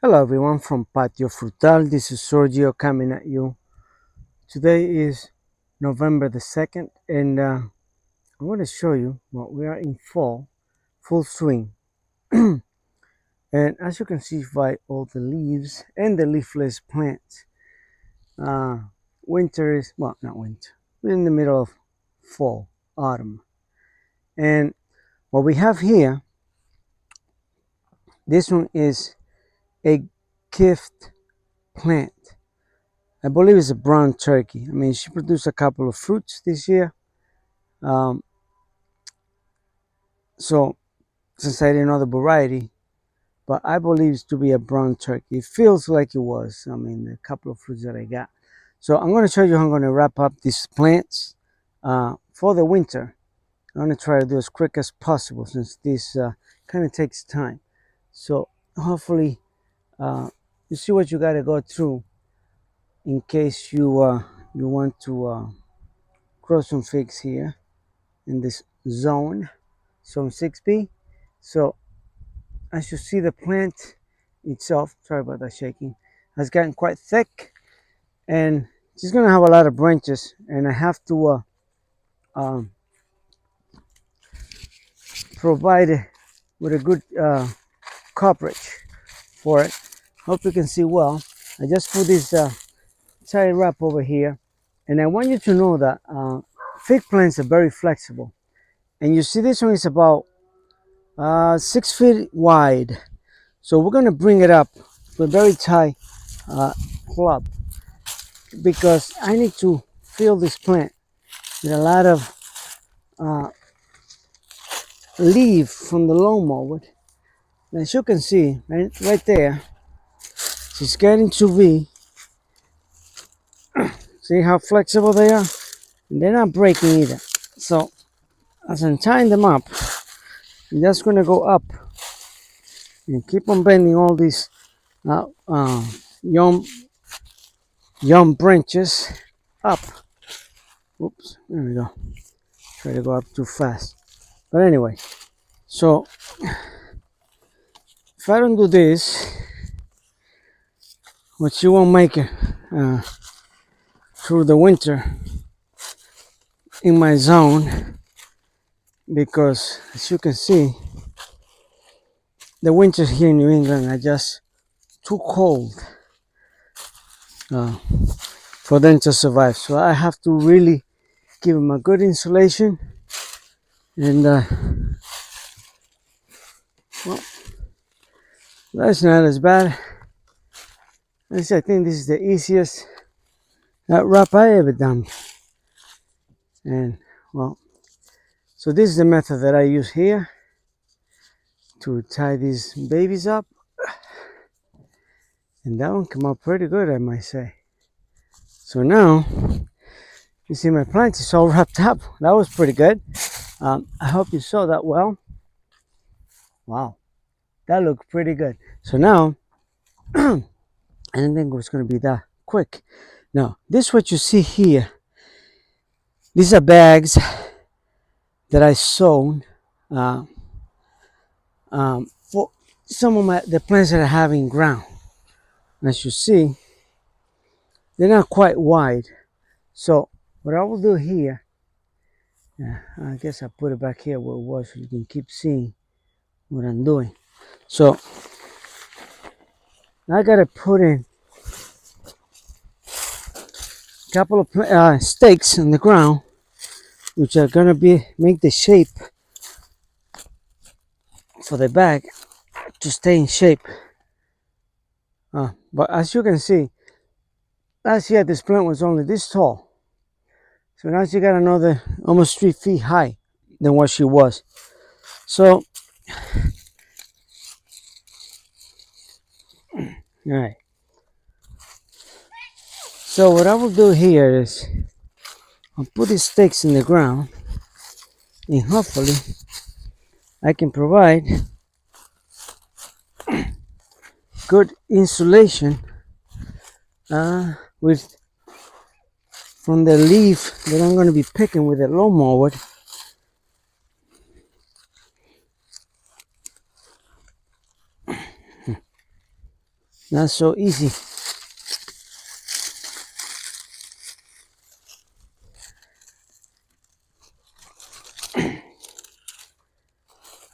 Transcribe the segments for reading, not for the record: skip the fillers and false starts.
Hello everyone from Patio Frutal. This is Sergio coming at you. Today is November the 2nd and I'm going to show you what we are in fall, full swing. And as you can see by all the leaves and the leafless plants, uh, winter is, well, not winter, we're in the middle of fall, autumn. And what we have here, this one is a gift plant. I believe it's a brown turkey. I mean, she produced a couple of fruits this year. Um, so since I didn't know the variety, but I believe it's to be a brown turkey. It feels like it was. I mean, a couple of fruits that I got. So I'm going to show you how I'm going to wrap up these plants for the winter. I'm going to try to do as quick as possible since this kind of takes time. So hopefully you see what you got to go through in case you want to grow some figs here in this zone 6B. So as you see, the plant itself, sorry about that shaking, has gotten quite thick and she's going to have a lot of branches, and I have to um, provide it with a good coverage for it. Hope you can see well. I just put this tie wrap over here, and I want you to know that fig plants are very flexible. And you see this one is about 6 feet wide. So we're going to bring it up with a very tight club because I need to fill this plant with a lot of uh, leaf from the lawnmower. And as you can see, right there, she's getting to be, see how flexible they are? And they're not breaking either. So as I'm tying them up, I'm just going to go up and keep on bending all these uh, uh, young, young branches up. Oops, there we go. Try to go up too fast. But anyway, so if I don't do this, what you won't make it through the winter in my zone, because as you can see, the winters here in New England are just too cold uh, for them to survive. So I have to really give them a good insulation, and well, that's not as bad. I think this is the easiest wrap I ever done. And well, so this is the method that I use here to tie these babies up, and that one came out pretty good, I might say. So now you see my plants is all wrapped up. That was pretty good. I hope you saw that well. Wow, that looked pretty good. So now I didn't think it was going to be that quick. Now this what you see here, these are bags that I sown uh, for some of the plants that I have in ground. As you see, they're not quite wide. So what I will do here, I guess I put it back here where it was so you can keep seeing what I'm doing. So I gotta put in a couple of stakes in the ground, which are gonna make the shape for the bag to stay in shape. But as you can see, last year this plant was only this tall. So now she got another almost 3 feet high than what she was. So, all right. So what I will do here is I'll put these stakes in the ground, and hopefully I can provide good insulation with from the leaf that I'm going to be picking with the lawnmower. Not so easy.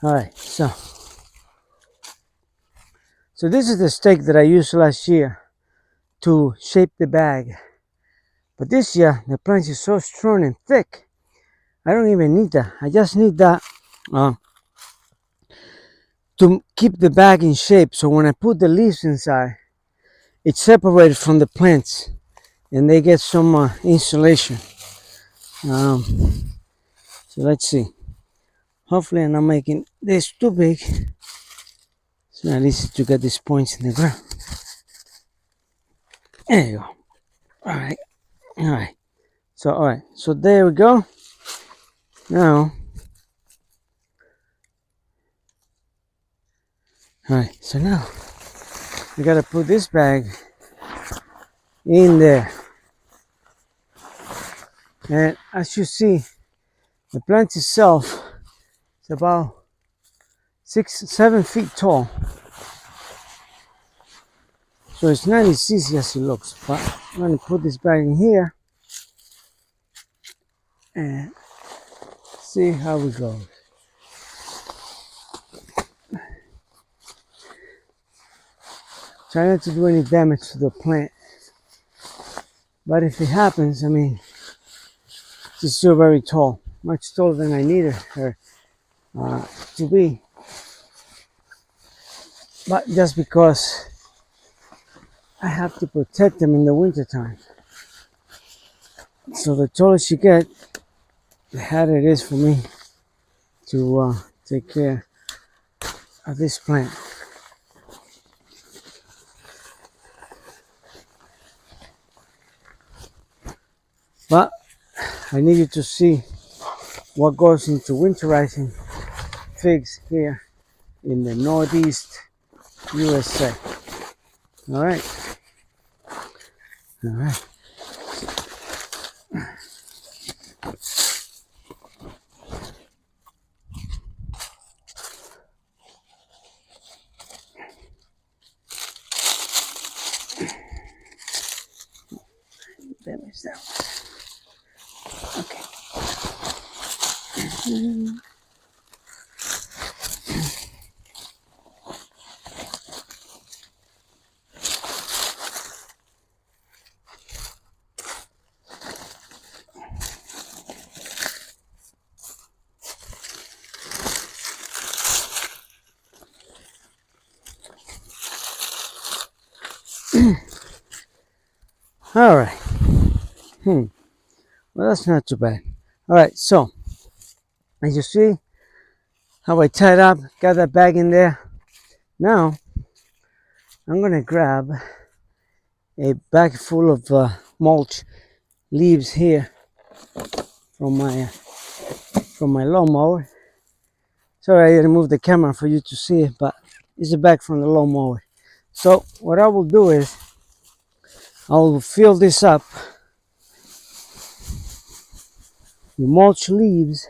All right, so this is the stake that I used last year to shape the bag. But this year, the plank is so strong and thick, I don't even need that. I just need that to keep the bag in shape. So when I put the leaves inside, it's separated from the plants and they get some insulation. So let's see. Hopefully I'm not making this too big. It's not easy to get these points in the ground. There you go. All right. All right. So, all right. So there we go. Now, all right. So now we got to put this bag in there. And as you see, the plant itself is about 6-7 feet tall. So it's not as easy as it looks. But I'm going to put this bag in here and see how it goes. Try not to do any damage to the plant. But if it happens, I mean, she's still very tall. Much taller than I needed her to be. But just because I have to protect them in the winter time. So the taller she gets, the harder it is for me to take care of this plant. But I need you to see what goes into winterizing figs here in the Northeast USA. All right. All right. Damage that one. Okay. All right. Well, that's not too bad. All right. So, as you see, how I tied up, got that bag in there. Now, I'm gonna grab a bag full of mulch leaves here from my lawnmower. Sorry, I didn't move the camera for you to see it, but it's a bag from the lawnmower. So what I will do is I will fill this up with mulch leaves.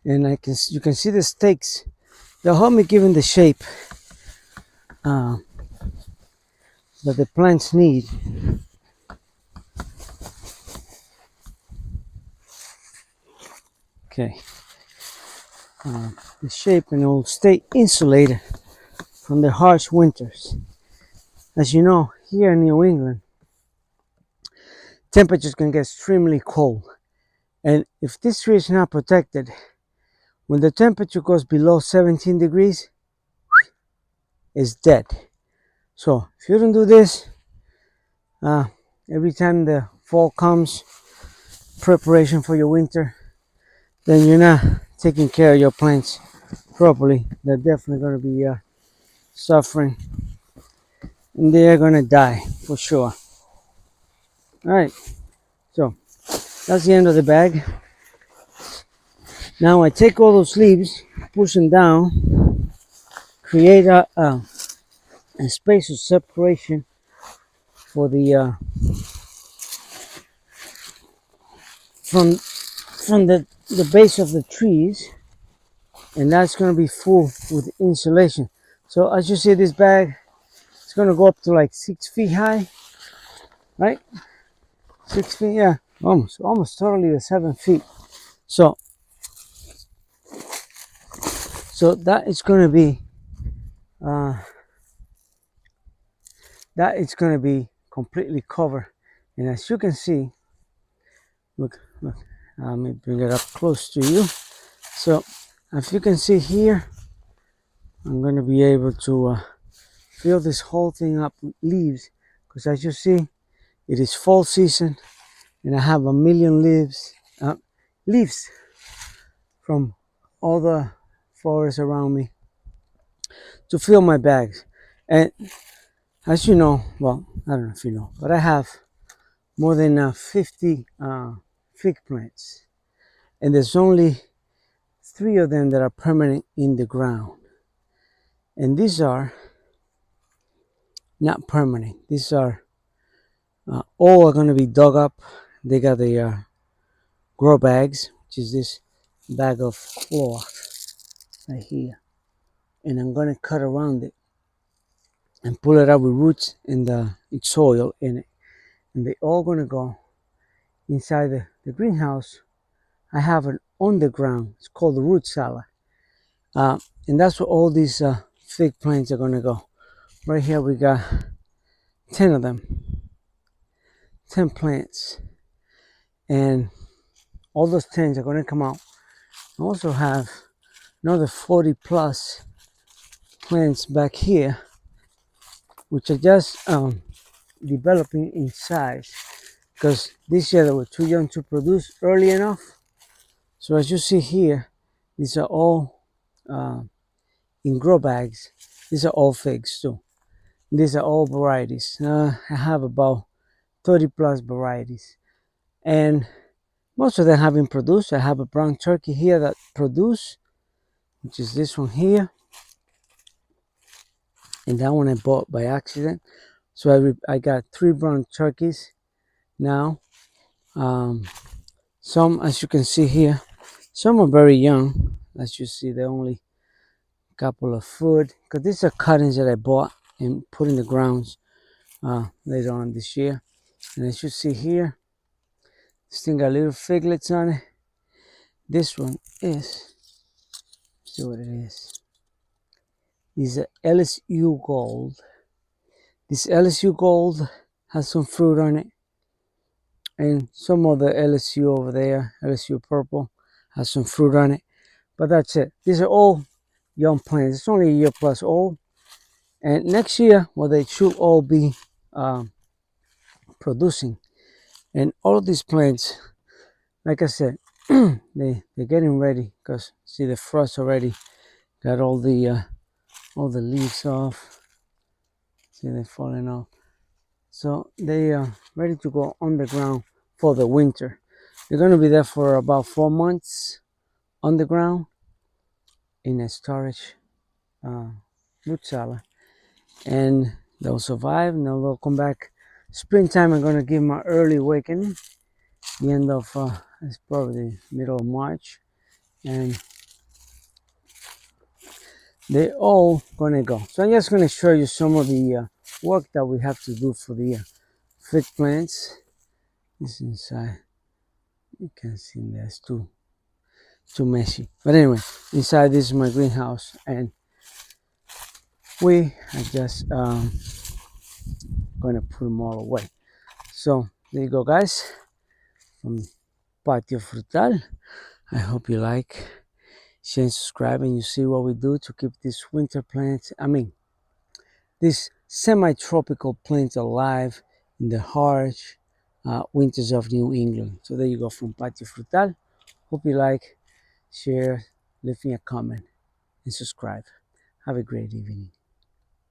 And you can see the stakes. They'll help me give them the shape that the plants need. Okay. The shape, and it will stay insulated from the harsh winters. As you know, here in New England, temperatures can get extremely cold. And if this tree is not protected, when the temperature goes below 17 degrees, it's dead. So if you don't do this, every time the fall comes, preparation for your winter, then you're not taking care of your plants properly. They're definitely going to be suffering, and they're going to die for sure. All right, so that's the end of the bag. Now I take all those leaves, push them down, create a space of separation for the from the the base of the trees, and that's going to be full with insulation. So as you see, this bag, it's going to go up to like 6 feet high, right? 6 feet, yeah, almost totally the 7 feet. So that is going to be uh, completely covered. And as you can see, look, let me bring it up close to you. So as you can see here, I'm going to be able to fill this whole thing up with leaves, because as you see, it is fall season, and I have a million leaves from all the forest around me to fill my bags. And as you know, well, I don't know if you know, but I have more than 50 fig plants, and there's only 3 of them that are permanent in the ground, and these are not permanent. These are all are going to be dug up. They got the grow bags, which is this bag of cloth right here, and I'm going to cut around it and pull it out with roots and soil in it, and they all going to go inside the greenhouse. I have an underground, it's called the root cellar, and that's where all these fig plants are going to go. Right here we got 10 of them, 10 plants, and all those 10s are going to come out. I also have another 40 plus plants back here, which are just developing in size, because this year they were too young to produce early enough. So as you see here, these are all in grow bags. These are all figs too. These are all varieties. I have about 30 plus varieties, and most of them haven't produced. I have a brown turkey here that produced, which is this one here, and that one I bought by accident. So I got 3 brown turkeys now. Some, as you can see here, some are very young. As you see, they're only a couple of foot, because these are cuttings that I bought and put in the grounds later on this year. And as you see here, this thing got little figlets on it. This one is, see what it is. These are LSU Gold. This LSU Gold has some fruit on it. And some of the LSU over there, LSU Purple, has some fruit on it. But that's it. These are all young plants. It's only a year plus old. And next year, well, they should all be producing. And all of these plants, like I said, they're getting ready, because see the frost already got all the leaves off. See, they're falling off. So they are ready to go underground for the winter. They're going to be there for about 4 months underground in a storage root cellar, and they'll survive. And they'll come back springtime. I'm going to give them an early awakening, the end of it's probably middle of March, and they're all going to go. So I'm just going to show you some of the work that we have to do for the fig plants. This inside, you can see there's too messy, but anyway, inside this is my greenhouse, and we are just going to put them all away. So there you go, guys, from Patio Frutal. I hope you like, share, and subscribe, and you see what we do to keep these winter plants, these semi-tropical plants alive in the harsh winters of New England. So there you go, from Patio Frutal. Hope you like, share, leave me a comment, and subscribe. Have a great evening.